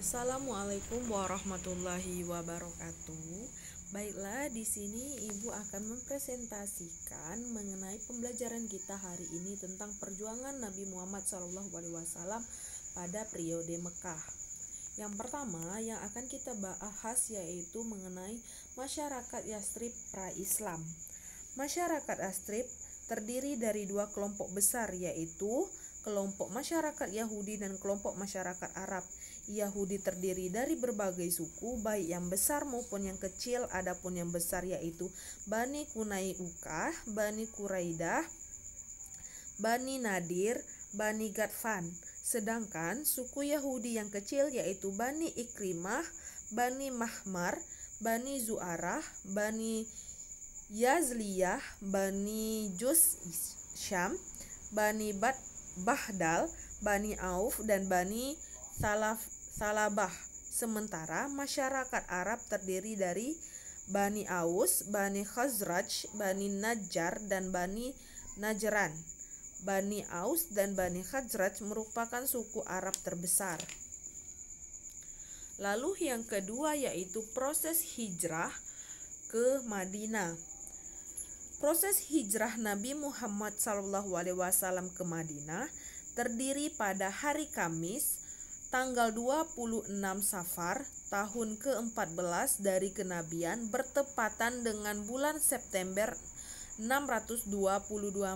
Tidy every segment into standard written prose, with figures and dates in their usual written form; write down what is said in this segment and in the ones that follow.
Assalamualaikum warahmatullahi wabarakatuh. Baiklah, di sini Ibu akan mempresentasikan mengenai pembelajaran kita hari ini tentang perjuangan Nabi Muhammad SAW pada periode Mekah. Yang pertama yang akan kita bahas yaitu mengenai masyarakat Yathrib pra-Islam. Masyarakat Yathrib terdiri dari dua kelompok besar, yaitu kelompok masyarakat Yahudi dan kelompok masyarakat Arab. Yahudi terdiri dari berbagai suku, baik yang besar maupun yang kecil. Adapun yang besar yaitu Bani Qunayqah, Bani Quraidah, Bani Nadir, Bani Ghatfan. Sedangkan suku Yahudi yang kecil yaitu Bani Ikrimah, Bani Mahmar, Bani Zu'arah, Bani Yazliyah, Bani Syam, Bani Bahdal, Bani Auf, dan Bani Salabah. Sementara masyarakat Arab terdiri dari Bani Aus, Bani Khazraj, Bani Najjar, dan Bani Najran. Bani Aus dan Bani Khazraj merupakan suku Arab terbesar. Lalu yang kedua yaitu proses hijrah ke Madinah. Proses hijrah Nabi Muhammad SAW ke Madinah terdiri pada hari Kamis, tanggal 26 Safar, tahun ke-14 dari kenabian, bertepatan dengan bulan September 622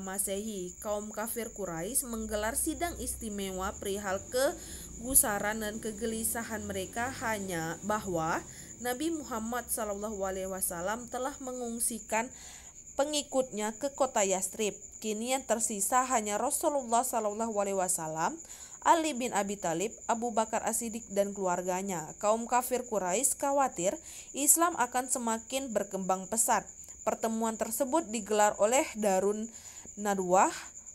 Masehi. Kaum kafir Quraisy menggelar sidang istimewa perihal kegusaran dan kegelisahan mereka hanya bahwa Nabi Muhammad SAW telah mengungsikan pengikutnya ke kota Yathrib. Kini yang tersisa hanya Rasulullah SAW, Ali bin Abi Thalib, Abu Bakar As-Siddiq, dan keluarganya. Kaum kafir Quraisy khawatir Islam akan semakin berkembang pesat. Pertemuan tersebut digelar oleh Darun Nadwah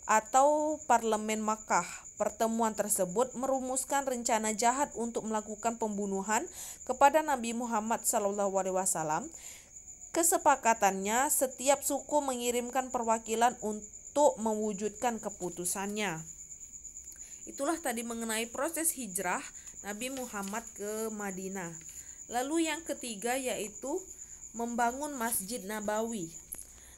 atau Parlemen Makkah. Pertemuan tersebut merumuskan rencana jahat untuk melakukan pembunuhan kepada Nabi Muhammad SAW. Kesepakatannya, setiap suku mengirimkan perwakilan untuk mewujudkan keputusannya. Itulah tadi mengenai proses hijrah Nabi Muhammad ke Madinah. Lalu yang ketiga yaitu membangun Masjid Nabawi.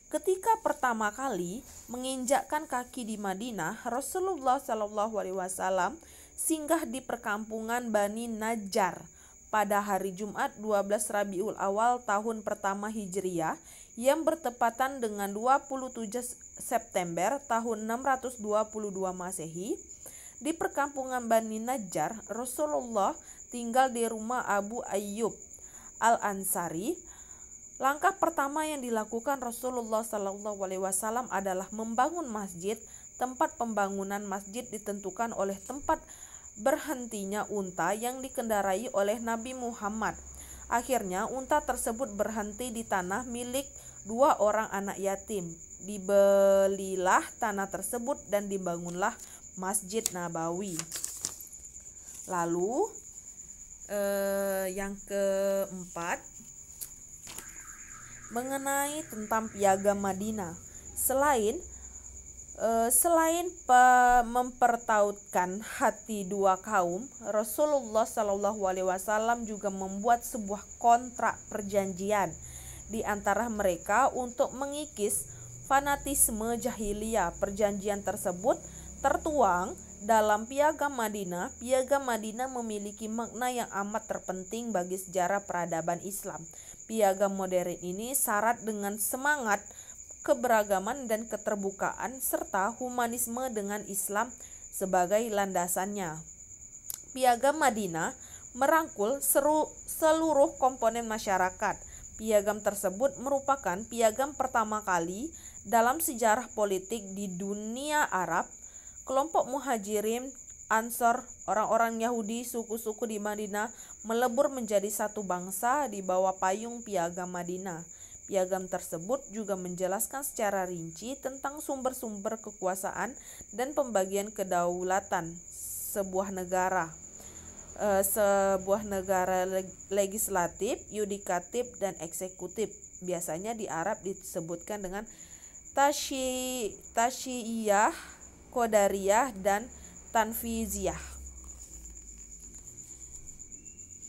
Ketika pertama kali menginjakkan kaki di Madinah, Rasulullah SAW singgah di perkampungan Bani Najjar pada hari Jumat 12 Rabiul Awal tahun pertama Hijriyah yang bertepatan dengan 27 September tahun 622 Masehi. Di perkampungan Bani Najjar, Rasulullah tinggal di rumah Abu Ayyub Al-Ansari. Langkah pertama yang dilakukan Rasulullah SAW adalah membangun masjid. Tempat pembangunan masjid ditentukan oleh tempat berhentinya unta yang dikendarai oleh Nabi Muhammad. Akhirnya unta tersebut berhenti di tanah milik dua orang anak yatim. Dibelilah tanah tersebut dan dibangunlah Masjid Nabawi. Lalu yang keempat mengenai tentang Piagam Madinah. Selain mempertautkan hati dua kaum, Rasulullah SAW juga membuat sebuah kontrak perjanjian di antara mereka untuk mengikis fanatisme jahiliyah. Perjanjian tersebut tertuang dalam Piagam Madinah. Piagam Madinah memiliki makna yang amat terpenting bagi sejarah peradaban Islam. Piagam modern ini syarat dengan semangat keberagaman dan keterbukaan serta humanisme dengan Islam sebagai landasannya. Piagam Madinah merangkul seluruh komponen masyarakat. Piagam tersebut merupakan piagam pertama kali dalam sejarah politik di dunia Arab. Kelompok Muhajirin, Ansor, orang-orang Yahudi, suku-suku di Madinah melebur menjadi satu bangsa di bawah payung Piagam Madinah. Piagam tersebut juga menjelaskan secara rinci tentang sumber-sumber kekuasaan dan pembagian kedaulatan sebuah negara. Sebuah negara legislatif, yudikatif, dan eksekutif. Biasanya di Arab disebutkan dengan Tasyi'iyah, Qadariyah, dan Tanfiziyah.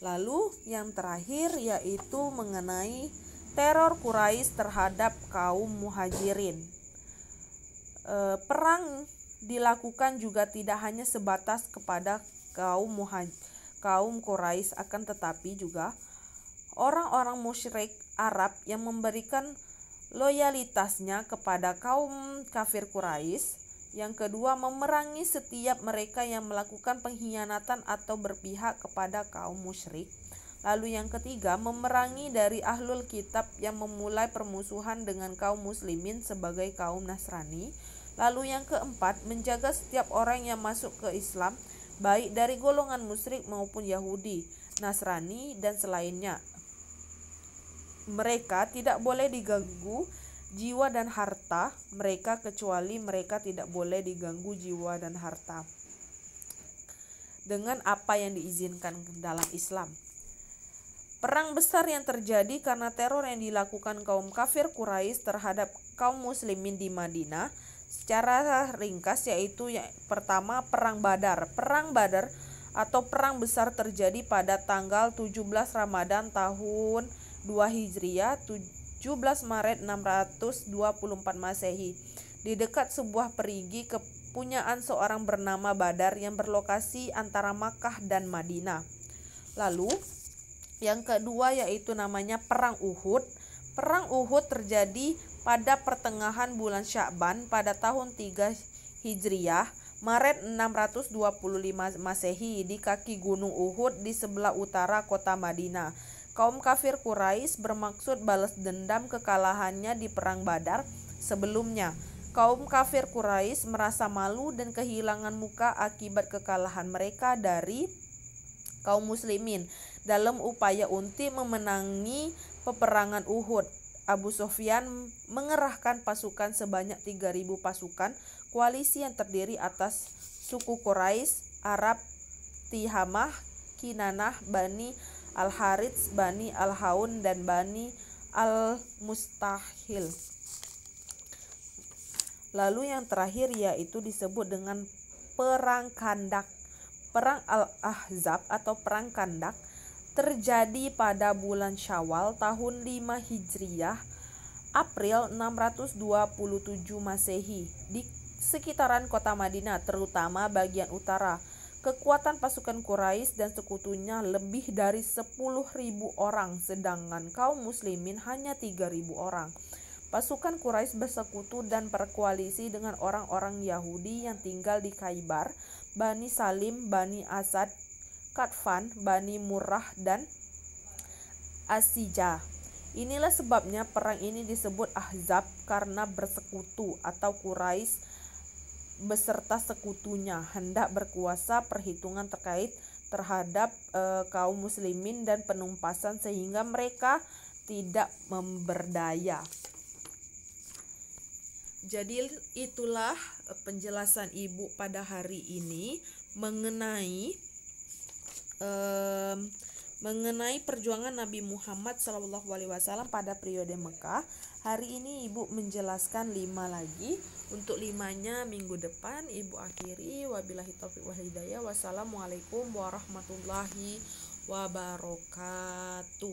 Lalu yang terakhir yaitu mengenai teror Quraisy terhadap kaum Muhajirin. Perang dilakukan juga tidak hanya sebatas kepada kaum Quraisy, akan tetapi juga orang-orang musyrik Arab yang memberikan loyalitasnya kepada kaum kafir Quraisy. Yang kedua, memerangi setiap mereka yang melakukan pengkhianatan atau berpihak kepada kaum musyrik. Lalu yang ketiga, memerangi dari ahlul kitab yang memulai permusuhan dengan kaum muslimin sebagai kaum Nasrani. Lalu yang keempat, menjaga setiap orang yang masuk ke Islam, baik dari golongan musyrik maupun Yahudi, Nasrani, dan selainnya. Mereka tidak boleh diganggu jiwa dan harta mereka, kecuali mereka tidak boleh diganggu jiwa dan harta dengan apa yang diizinkan dalam Islam. Perang besar yang terjadi karena teror yang dilakukan kaum kafir Quraisy terhadap kaum muslimin di Madinah secara ringkas yaitu pertama, Perang Badar. Perang Badar atau perang besar terjadi pada tanggal 17 Ramadan tahun 2 Hijriah, 17 Maret 624 Masehi, di dekat sebuah perigi kepunyaan seorang bernama Badar yang berlokasi antara Makkah dan Madinah. Lalu yang kedua yaitu namanya Perang Uhud. Perang Uhud terjadi pada pertengahan bulan Sya'ban pada tahun 3 Hijriah, Maret 625 Masehi, di kaki Gunung Uhud di sebelah utara kota Madinah. Kaum kafir Quraisy bermaksud balas dendam kekalahannya di Perang Badar sebelumnya. Kaum kafir Quraisy merasa malu dan kehilangan muka akibat kekalahan mereka dari kaum muslimin dalam upaya untuk memenangi peperangan Uhud. Abu Sufyan mengerahkan pasukan sebanyak 3.000 pasukan koalisi yang terdiri atas suku Quraisy, Arab, Tihamah, Kinanah, Bani Al-Harits, Bani Al-Haun, dan Bani Al-Mustahil. Lalu yang terakhir yaitu disebut dengan Perang Kandak. Perang Al-Ahzab atau Perang Kandak terjadi pada bulan Syawal tahun 5 Hijriah, April 627 Masehi, di sekitaran kota Madinah, terutama bagian utara. Kekuatan pasukan Quraisy dan sekutunya lebih dari 10.000 orang, sedangkan kaum muslimin hanya 3.000 orang. Pasukan Quraisy bersekutu dan berkoalisi dengan orang-orang Yahudi yang tinggal di Khaybar, Bani Salim, Bani Asad, Qatfan, Bani Murrah, dan Asija. Inilah sebabnya perang ini disebut Ahzab, karena bersekutu atau Quraisy beserta sekutunya hendak berkuasa perhitungan terkait terhadap kaum muslimin dan penumpasan sehingga mereka tidak memberdaya. Jadi itulah penjelasan Ibu pada hari ini mengenai perjuangan Nabi Muhammad SAW pada periode Mekah. Hari ini Ibu menjelaskan 5 lagi. Untuk 5-nya minggu depan Ibu akhiri. Wabillahi taufiq wal hidayah. Wassalamualaikum warahmatullahi wabarakatuh.